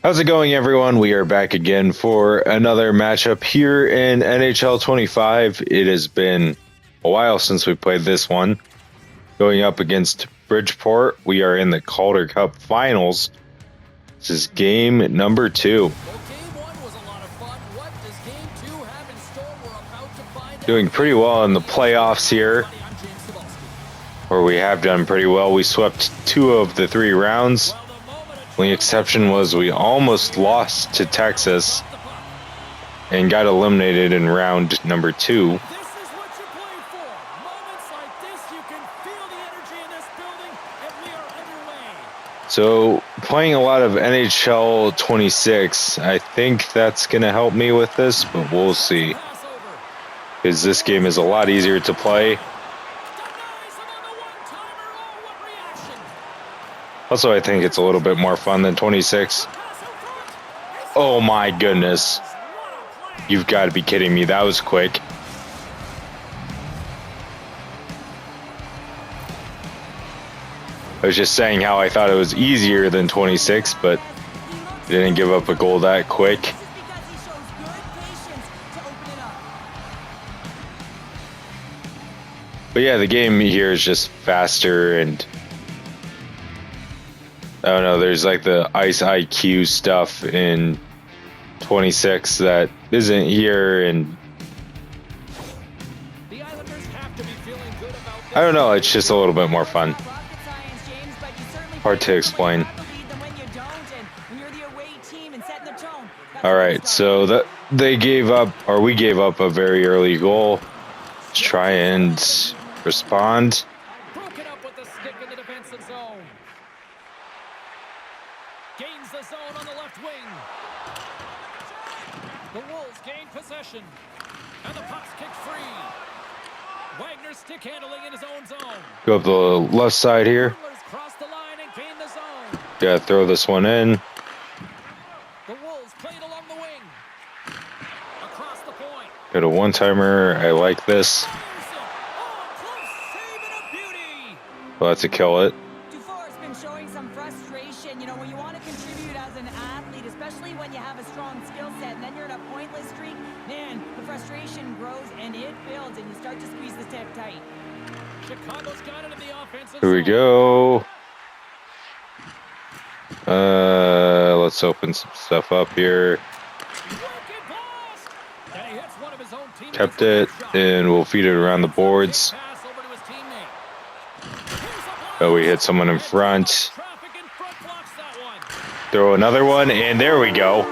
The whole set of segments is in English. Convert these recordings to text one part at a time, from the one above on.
How's it going, everyone? We are back again for another matchup here in NHL 25. It has been a while since we played this one. Going up against Bridgeport, we are in the Calder Cup Finals. This is game number 2. Doing pretty well in the playoffs here, or we have done pretty well. We swept 2 of the 3 rounds. The exception was we almost lost to Texas and got eliminated in round number 2. So playing a lot of NHL 26, I think that's going to help me with this, but we'll see. Because this game is a lot easier to play. Also, I think it's a little bit more fun than 26. Oh my goodness. You've got to be kidding me. That was quick. I was just saying how I thought it was easier than 26, but didn't give up a goal that quick. But yeah, the game here is just faster, and I don't know, there's like the ice IQ stuff in 26 that isn't here, and I don't know, it's just a little bit more fun. Hard to explain. Alright, so we gave up a very early goal. Let's try and respond. Gains the zone on the left wing. The Wolves gain possession. And the puck's kicked free. Wagner stick handling in his own zone. Go up the left side here. The line and gain the zone. Gotta throw this one in. The Wolves played along the wing. Across the point. Got a one-timer. I like this. We'll have to kill it. Especially when you have a strong skill set and then you're in a pointless streak, man, the frustration grows and it builds and you start to squeeze the stick tight. Chicago's got it in the offensive. Here we go. Let's open some stuff up here. Kept it, and we'll feed it around the boards. Oh, we hit someone in front. Throw another one, and there we go.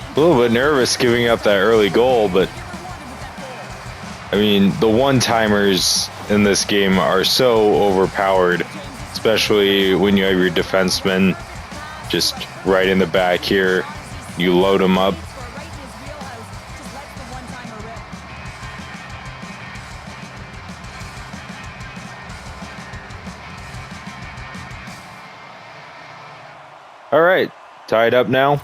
A little bit nervous giving up that early goal, but I mean, the one-timers in this game are so overpowered, especially when you have your defenseman just right in the back here. You load them up. All right, tied up now.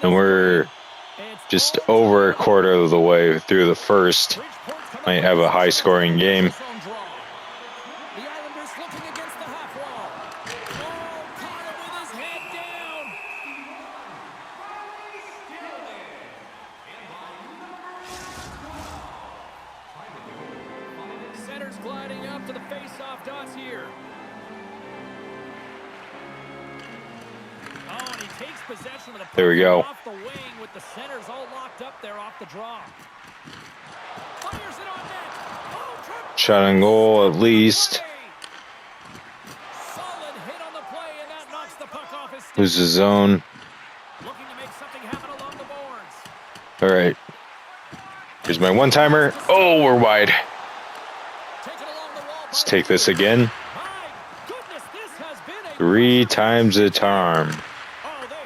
And we're just over a quarter of the way through the first. Might have a high-scoring game. Center's gliding up to the face-off dots here. Takes possession of the there we go. Off the wing with the centers all locked up there off the draw. Fires it on net. Oh, shot on goal at least. Solid hit on the play, and that knocks the puck off his stick. Loses zone. Looking to make something happen along the boards. All right. Here's my one-timer. Oh, we're wide. Let's take this again. Goodness, this has been 3 times a charm.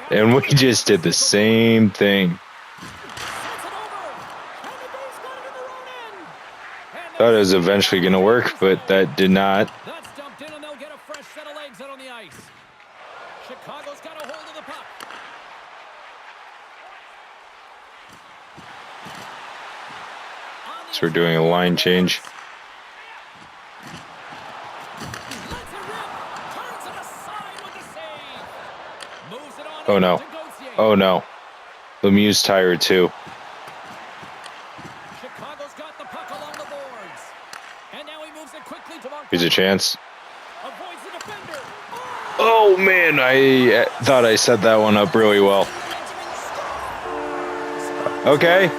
And we just did the same thing. Thought it was eventually going to work, but that did not. That's dumped in, and they'll get a fresh set of legs out on the ice. Chicago's got a hold of the puck. So we're doing a line change. Oh no. Oh no. Lemieux's tired too. Chicago's got the puck along the boards. And now he moves it quickly to Mark. Here's a chance. Avoids the defender. Oh man, I thought I set that one up really well. Okay.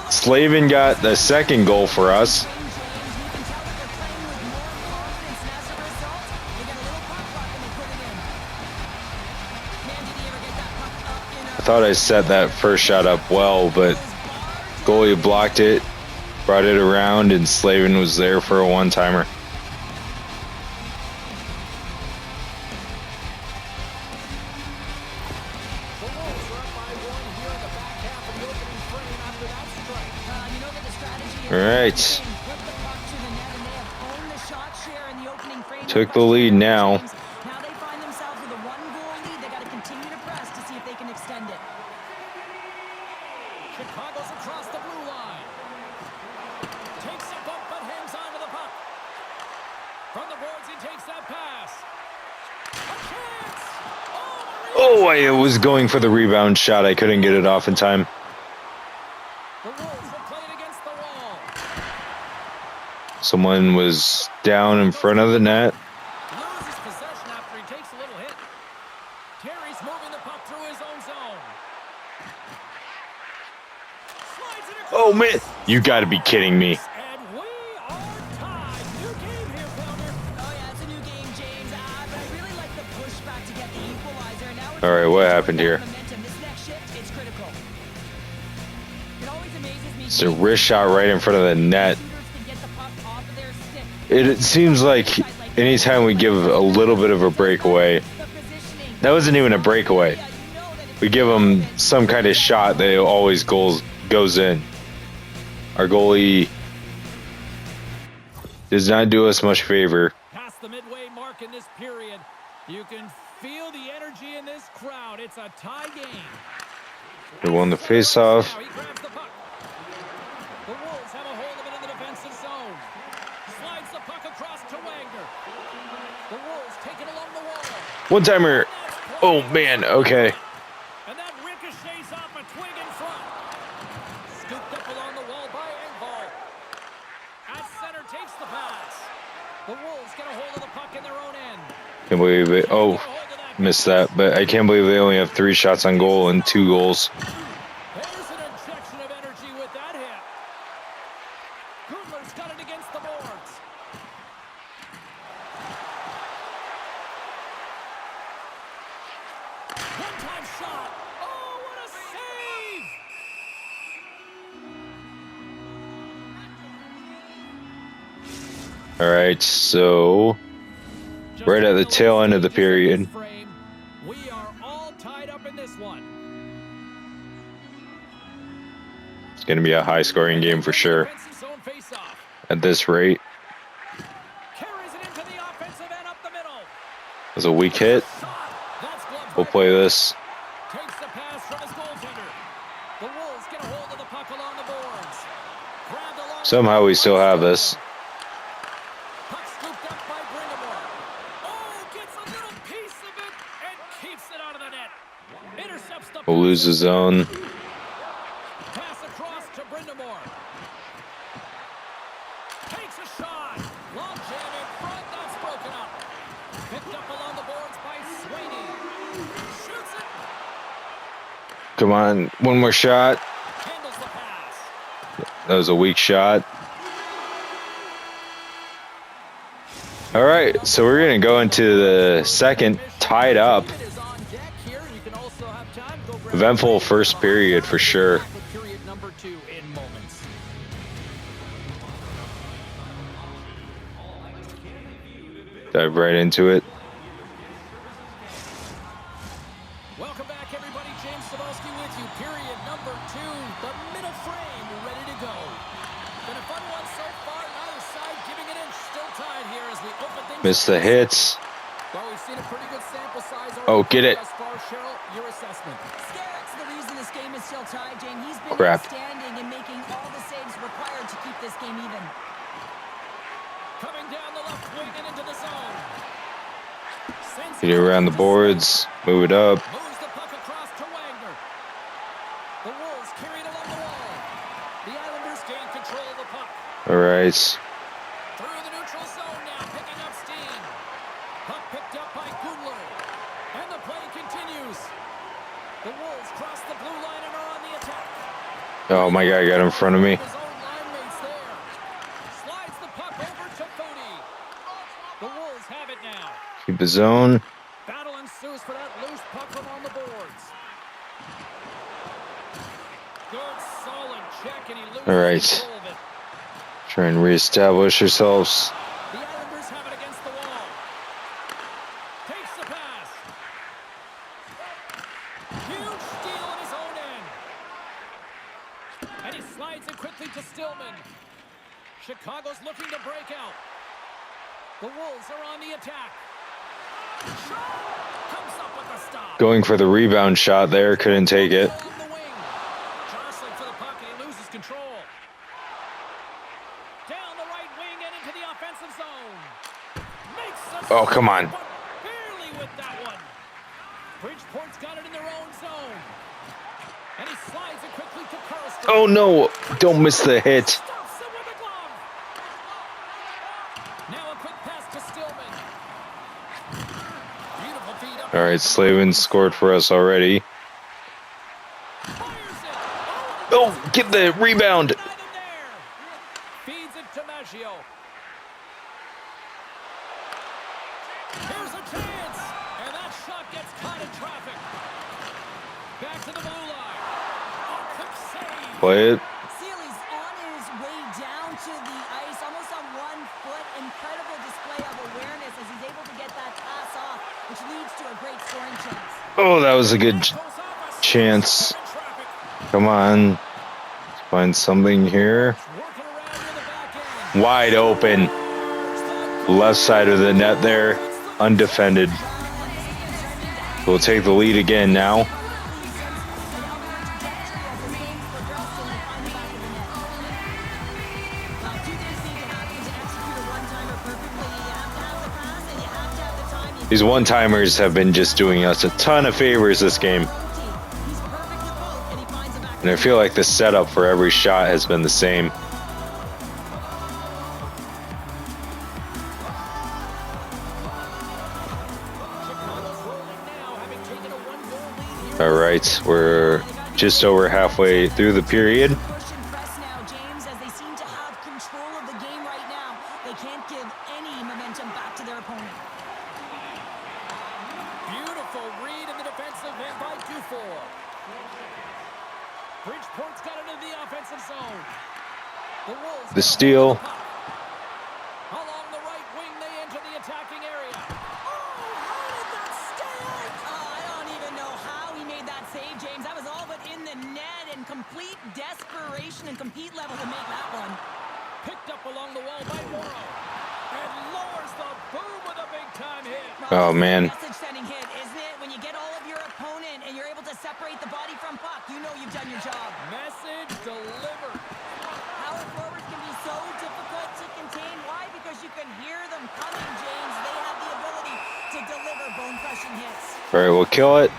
Slavin got the second goal for us. I thought I set that first shot up well, but goalie blocked it, brought it around, and Slavin was there for a one-timer. All right. Took the lead now. Now they find themselves with a one-goal lead. They got to continue to press to see if they can extend it. Chicago's across the blue line. Takes a bump but hangs on to the puck. From the boards, he takes that pass. A chance! Oh, I was going for the rebound shot. I couldn't get it off in time. The Wolves will play it against the wall. Someone was down in front of the net. Loses possession after he takes a little hit. Terry's moving the puck through his own zone. Slides it across. Oh man, you got to be kidding me. And we are tied. New game here, Pounder. Oh, yeah, it's a new game, James. But I really like the pushback to get the equalizer. And now All right, what happened here? momentum. This next shift, it's critical. It always amazes me. It's a wrist shot right in front of the net. Shooters can get the puck off of their stick. It seems like anytime we give a little bit of a breakaway, The positioning. that wasn't even a breakaway. Yeah, you know that it's We give them some kind of shot that always goes in. Our goalie does not do us much favor. Past the midway mark in this period. You can feel the energy in this crowd. It's a tie game. They won the face-off. Now he grabs the puck. The Wolves have a hold of it in the defensive zone. Slides the puck across to Wagner. The Wolves take it along the wall. One-timer. Oh man, okay. And that ricochets off a twig in front. Scooped up along the wall by Engvall. At center takes the pass. The Wolves get a hold of the puck in their own end. Can't believe it. Oh, missed that. But I can't believe they only have 3 shots on goal and 2 goals. There's an injection of energy with that hit. Gudler's got it against the boards. One-time shot. Oh, what a save! All right, so right at the tail end of the period. We are all tied up in this one. It's going to be a high-scoring game for sure Defensive zone face-off. at this rate. Carries it into the offensive end up the middle. It was a weak hit. Shot. That's gloved We'll right. play this. Takes the pass from his goaltender. The Wolves get a hold of the puck along the boards. Grabbed along Somehow we still have this. Puck scooped up by Brindamore. Oh, gets a little piece of it and keeps it out of the net. Intercepts the We'll lose the zone. pass across to Brindamore. Takes a shot. Long jam in front. That's broken up. Picked up along the boards by Sweeney. Shoots it. Come on, one more shot. Handles the pass. That was a weak shot. All right, so we're going to go into the second, tied up. Is on deck here. You can also have time. Go grab Eventful first period for sure. period number 2 in moments. Dive right into it. Welcome back, everybody. James Cebulski with you. Period number 2. The middle frame ready to go. Been a fun one so far. Neither side giving an inch. Still tied here as we open things. Missed the hits. Well, we've seen a pretty good sample size. Oh, get it. Thus far, Cheryl, your assessment. Scarrett's the reason this game is still tied, James. He's been Crap. outstanding in making all the saves required to keep this game even. Coming down the left wing and into the zone. Get it around the boards. Move it up. Moves the puck across to Wagner. The Wolves carry it along the wall. The Islanders gain control of the puck. All right. Through the neutral zone now, picking up steam. Puck picked up by Gudler. And the play continues. The Wolves cross the blue line and are on the attack. Oh my God, I got in front of me. His own line mates there. Slides the puck over to Fody. The Wolves have it now. Keep the zone. Battle ensues for that loose puck along the boards. Good solid check and he loses All right. control of it. Try and reestablish ourselves. The Islanders have it against the wall. Takes the pass. Huge steal in his own end. And he slides it quickly to Stillman. Chicago's looking to break out. The Wolves are on the attack. Shot comes up with a stop. Going for the rebound shot there. Couldn't take it. Along the wing. Jostling for the puck and he loses control. Down the right wing and into the offensive zone. Makes a Oh, come on. but barely with that one. Bridgeport's got it in their own zone. And he slides it quickly to Karlstrom. Oh no. Don't miss the hit. Stops it with a glove. Now a quick pass to Stillman. Beautiful feed up. All right, Slavin scored for us already. Fires it. Oh, get the rebound. Not in there. Feeds it to Maggio. Here's a chance. And that shot gets caught in traffic. Back to the blue line. A quick save. Play it. Sealy's on his way down to the ice, almost on 1 foot. Incredible display of awareness as he's able to get that pass off, which leads to a great scoring chance. Oh, that was a good Goes off a chance. in traffic. Come on. Let's find something here. Working around in the back end. Wide open. Left side of the net there. Undefended. We'll take the lead again now. These one-timers have been just doing us a ton of favors this game. And I feel like the setup for every shot has been the same. All right, we're just over halfway through the period. Push and press now, James, as they seem to have control of the game right now. They can't give any momentum back to their opponent. Beautiful read in the defensive end by Dufour. Bridgeport's got it in the offensive zone. The Wolves The steal. along the right wing, they enter the attacking area. I don't even know how he made that save, James. That was all but in the net and complete desperation and compete level to make that one. Picked up along the wall by Morrow. And lowers the boom with a big-time hit. Oh, man. Message-sending hit, isn't it? When you get all of your opponent and you're able to separate the body from puck, you know you've done your job. Message delivered. Power forwards can be so difficult to contain. Why? Because you can hear them coming, James. They have the ability to deliver bone-crushing hits. All right, we'll kill it.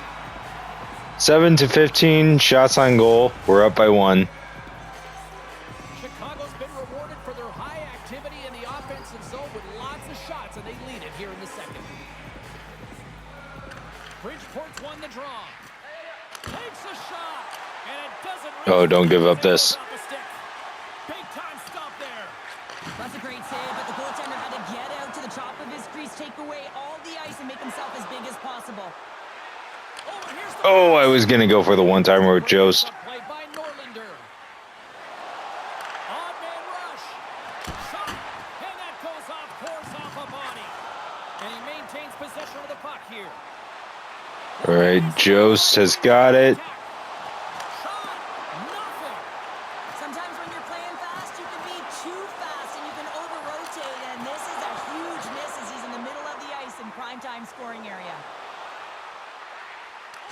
7-15 shots on goal. We're up by 1. Chicago's been rewarded for their high activity in the offensive zone with lots of shots, and they lead it here in the second. Bridgeport's won the draw. Takes a shot, and it doesn't. Oh, don't give up this. Off a stick. Big time stop there. That's a great save, but the goaltender had to get out to the top of his crease, take away all the ice, and make himself as big as possible. Oh, and here's the Oh, I was going to go for the one-timer with Jost. Play by Norlinder. Odd man rush. Shot, and that goes off course off a body. And he maintains possession of the puck here. All right, Jost has got it. Shot, nothing. Sometimes when you're playing fast, you can be too fast and you can over-rotate, and this is a huge miss as he's in the middle of the ice in primetime scoring area.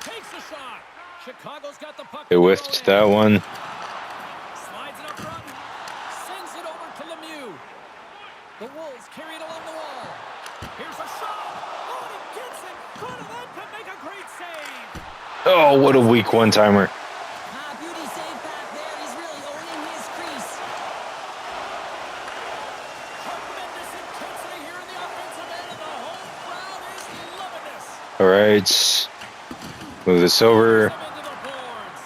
Takes a shot. Chicago's got the puck. They whiffed that one. Slides it up front. Sends it over to Lemieux. The Wolves carry it along the wall. Here's a shot. Oh, and he gets Oh, what a weak one-timer. Beauty save back there. He's really owning his crease. Tremendous intensity here in the offensive end, and the home crowd is loving this. All right. Move this over. Them into the boards.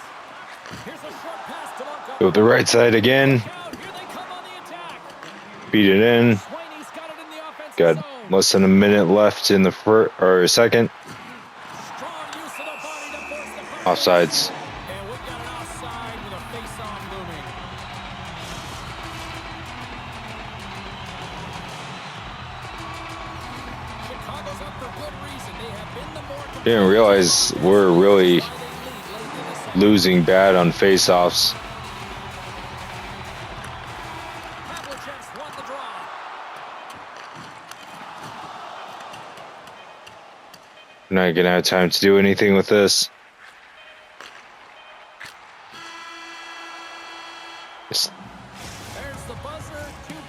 Here's a short pass to Montgomery. Go to the right side again. Out. Here they come on the attack. Beat it in. Swaney's got it in the offensive Got zone. less than a minute left in the first or second. Strong use of the body to force the puck. Offsides. And we got an offside with a face-off looming. Chicago's up for good reason. They have been the more Didn't realize we're really they lead late in the second. losing bad on face-offs. Havlicek's won the draw. I'm not gonna have time to do anything with this. Just There's the buzzer.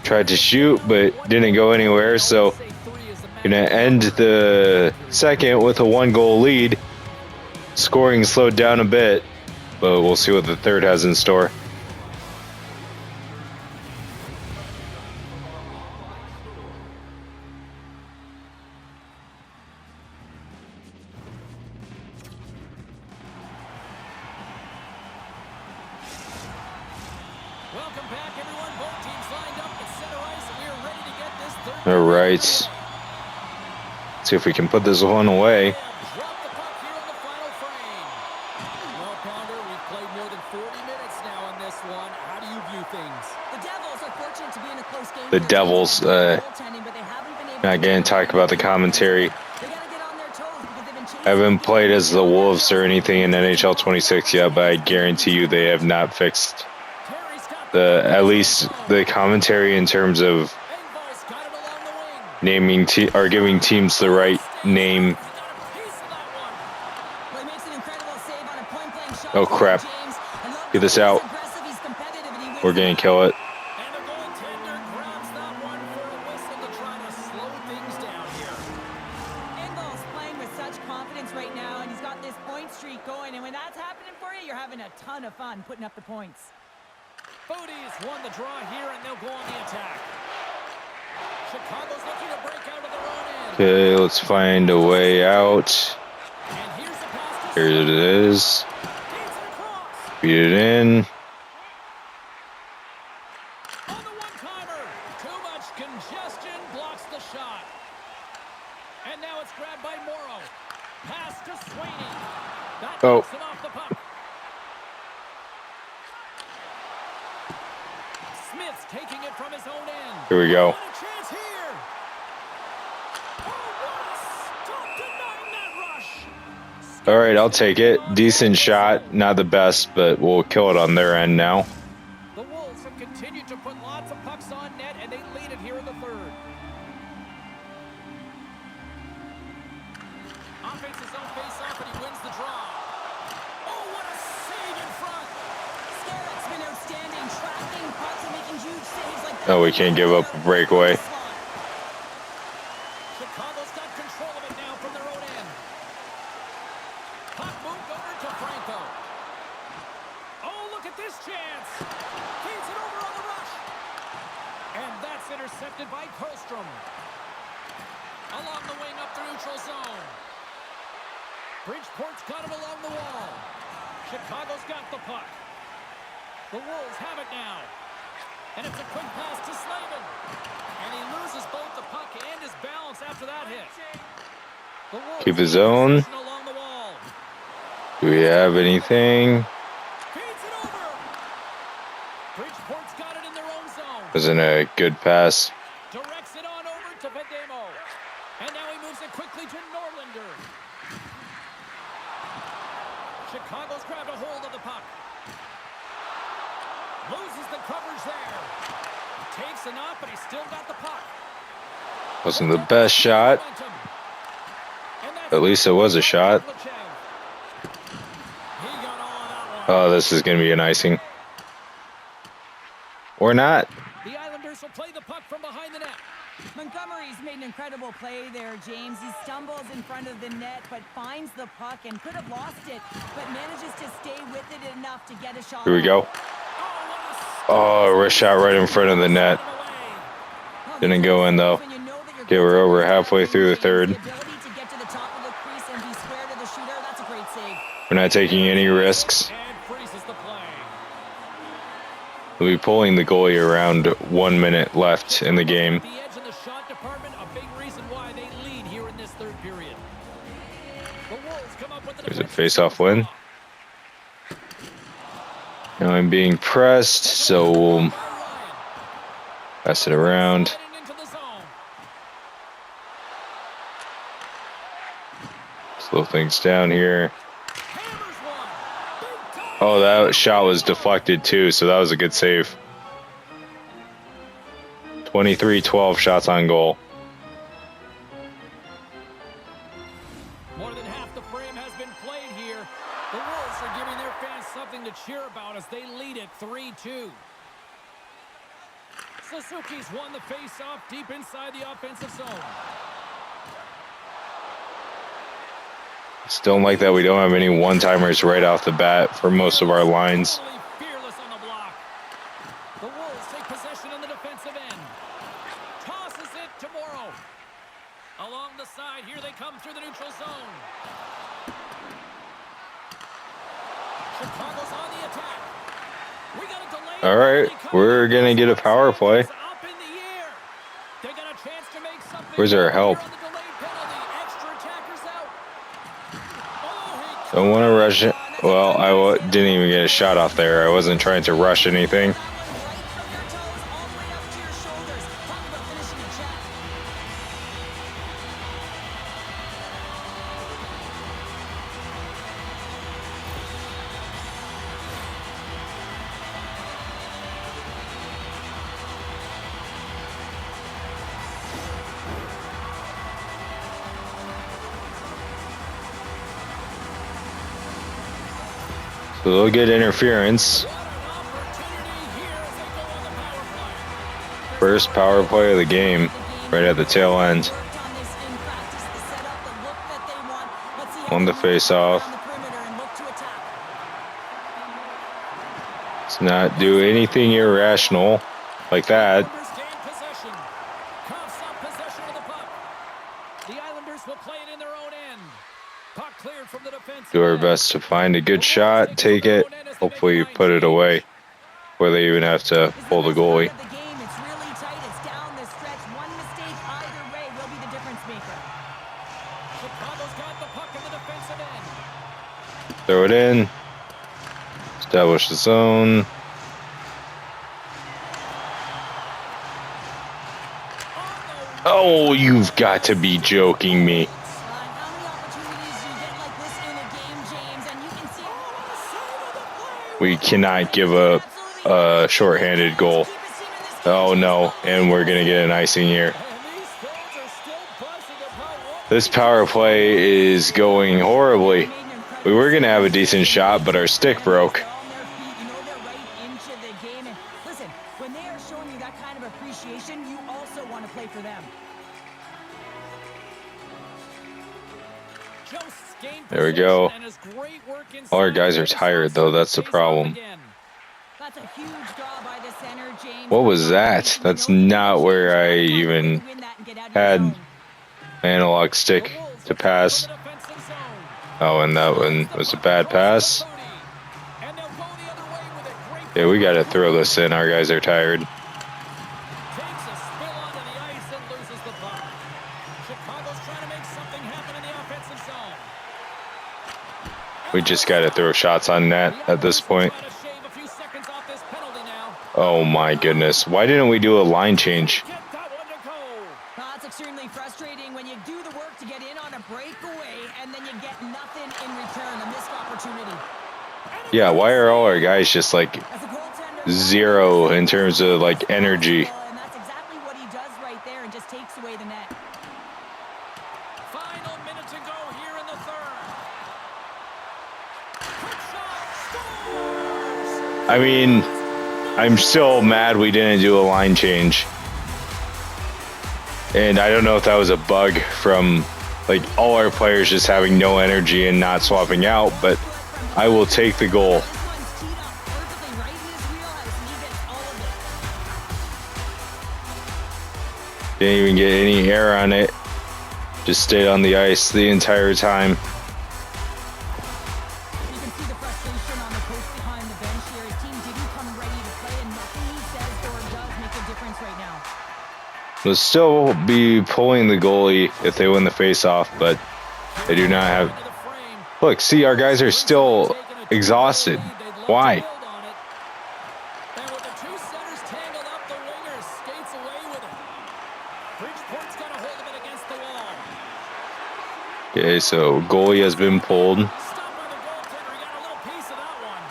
tried to shoot, but didn't go anywhere. So Say three is the gonna end the second with a 1-goal lead. Scoring slowed down a bit, but we'll see what the third has in store. Welcome back, everyone. Both teams lined up at center ice, and we are ready to get this third. All right. See if we can put this one away. Drop the puck here in the final frame. Well, Ponder, we've played more than 40 minutes now in this one. How do you view things? The Devils are fortunate to be in a close game. The here. Devils, Goaltending, but they haven't been able Not gonna talk about the commentary. They gotta get on their toes because they've been chasing. I haven't played as the Wolves or anything in NHL 26 yet, but I guarantee you they have not fixed Terry's got at least the commentary in terms of Engvall's got it along the wing. naming or giving teams the right name. He got a piece of that one. Well, he makes an incredible save on a point-blank shot. Oh, crap. James. I love Get this the way out. he's aggressive, he's competitive, and he wins We're the gonna battle. kill it. And the goaltender grabs that one for a whistle to try to slow things down here. Engvall's playing with such confidence right now, and he's got this point streak going. And when that's happening for you, you're having a ton of fun putting up the points. Booty's won the draw here, and they'll go on the attack. Chicago's looking to break out of their own end. Okay, let's find a way out. And here's the pass to Here it is. Feeds it across. Beat it in. On the one-timer. Too much congestion blocks the shot. And now it's grabbed by Morrow. Pass to Swaney. That Oh. knocks him off the puck. Smith's taking it from his own end. Here we go. What a chance here. Oh, what a stop denying that rush. All right, I'll take it. Decent shot. Not the best, but we'll kill it on their end now. The Wolves have continued to put lots of pucks on net, and they lead it here in the third. Offense his own face-off, and he wins the draw. Oh, what a save in front. Scarlett's been outstanding, tracking pucks and making huge saves like that. Oh, we can't give up a breakaway. Chicago's got control of it now from their own end. Puck moved over to Franco. Oh, look at this chance. Feeds it over on the rush. And that's intercepted by Kostrom. Along the wing up the neutral zone. Bridgeport's got it along the wall. Chicago's got the puck. The Wolves have it now. And it's a quick pass to Slavin. And he loses both the puck and his balance after that hit. The Wolves Keep his own. along the wall. Do we have anything? Feeds it over. Bridgeport's got it in their own zone. Wasn't a good pass. Directs it on over to Vedemo. And now he moves it quickly to Norlander. Chicago's grabbed a hold of the puck. Loses the coverage there. Takes a knock, but he's still got the puck. Wasn't the best shot. And that's At least it was a shot. Havlicek. He got all of that one. Oh, this is going to be an icing. Or not. The Islanders will play the puck from behind the net. Montgomery's made an incredible play there, James. He stumbles in front of the net, but finds the puck and could have lost it, but manages to stay with it enough to get a shot. Here we go. Oh, wrist shot right in front of the net. Didn't go in, though. Okay, we're over halfway through the third. We're not taking any risks. We'll be pulling the goalie around 1 minute left in the game. There's a face-off win. Now I'm being pressed, so we'll pass it around. Slow things down here. Oh, that shot was deflected too, so that was a good save. 23-12 shots on goal. More than half the frame has been played here. The Wolves are giving their fans something to cheer about as they lead it 3-2. Suzuki's won the face-off deep inside the offensive zone. Still like that we don't have any one-timers right off the bat for most of our lines. Fearless on the block. The Wolves take possession in the defensive end. Tosses it to Morrow. Along the side, here they come through the neutral zone. Chicago's on the attack. We got a delay. All right, we're gonna get a power play. Up in the air. They got a chance to make something. Where's our help? Don't want to rush it. Well, I didn't even get a shot off there. I wasn't trying to rush anything. So they'll get interference. First power play of the game, right at the tail end. Won the face-off. Let's not do anything irrational like that. Do our best to find a good shot, take it, hopefully put it away before they even have to pull the goalie. Throw it in, establish the zone. Oh, you've got to be joking me. We cannot give up a shorthanded goal. Oh no, and we're gonna get an icing here. This power play is going horribly. We were gonna have a decent shot, but our stick broke. Listen, when they are showing you that kind of appreciation, you also want to play for them. There we go. All our guys are tired, though. That's the problem. What was that? That's not where I even had analog stick to pass. Oh, and that one was a bad pass. Yeah, we got to throw this in. Our guys are tired. We just got to throw shots on net at this point. Oh my goodness. Why didn't we do a line change? That's extremely frustrating when you do the work to get in on a breakaway and then you get nothing in return, a missed opportunity. Yeah, why are all our guys just like zero in terms of like energy? And that's exactly what he does right there and just takes away the net. Final minute to go here in the third. I mean, I'm still mad we didn't do a line change. And I don't know if that was a bug from like all our players just having no energy and not swapping out, but I will take the goal. Didn't even get any air on it. Just stayed on the ice the entire time. You can see the frustration on the coach behind the bench here. His team didn't come ready to play, and nothing he says or does make a difference right now. They'll still be pulling the goalie if they win the face-off, but they do not have... Look, see, our guys are still exhausted. Why? And with the two centers tangled up, the winger skates away with it. Bridgeport's got a hold of it against the wall. Okay, so goalie has been pulled. Stopped by the goaltender. He got a little piece of that one.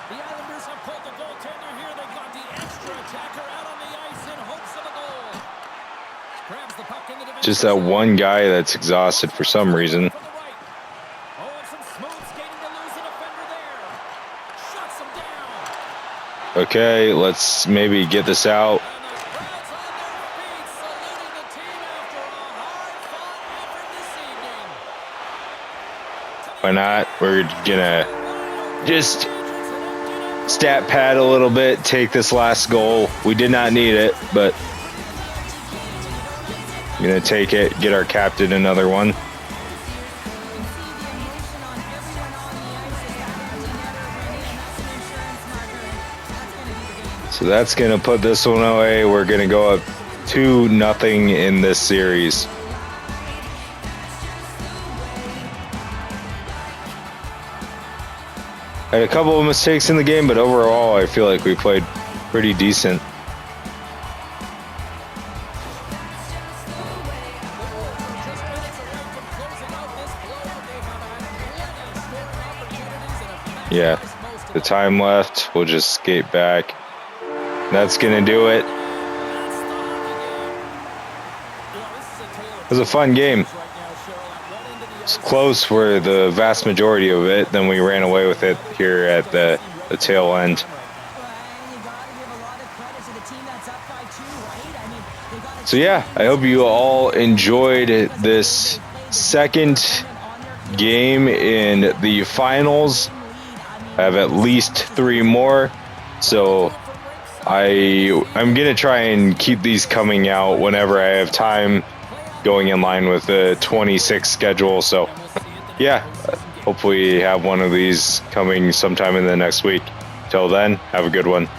The Islanders have pulled the goaltender here. They got the extra attacker out on the ice in hopes of a goal. Grabs the puck in the division. Just that one guy that's exhausted for some reason. From the right. Oh, and some smooth skating to lose a defender there. Shuts him down. Okay, let's maybe get this out. And the crowd's on their feet, saluting the team after a hard-fought effort this evening. Why not? We're gonna just stat pad a little bit, take this last goal. We did not need it, but I'm gonna take it, get our captain another one. So that's gonna put this one away. We're gonna go up 2-0 in this series. Had a couple of mistakes in the game, but overall I feel like we played pretty decent. Yeah, the time left, we'll just skate back. That's gonna do it. It was a fun game. It's close for the vast majority of it, then we ran away with it here at the tail end. So yeah, I hope you all enjoyed this second game in the finals. I have at least 3 more, so I'm gonna try and keep these coming out whenever I have time, going in line with the 26 schedule. So yeah, hopefully have one of these coming sometime in the next week. Till then, have a good one.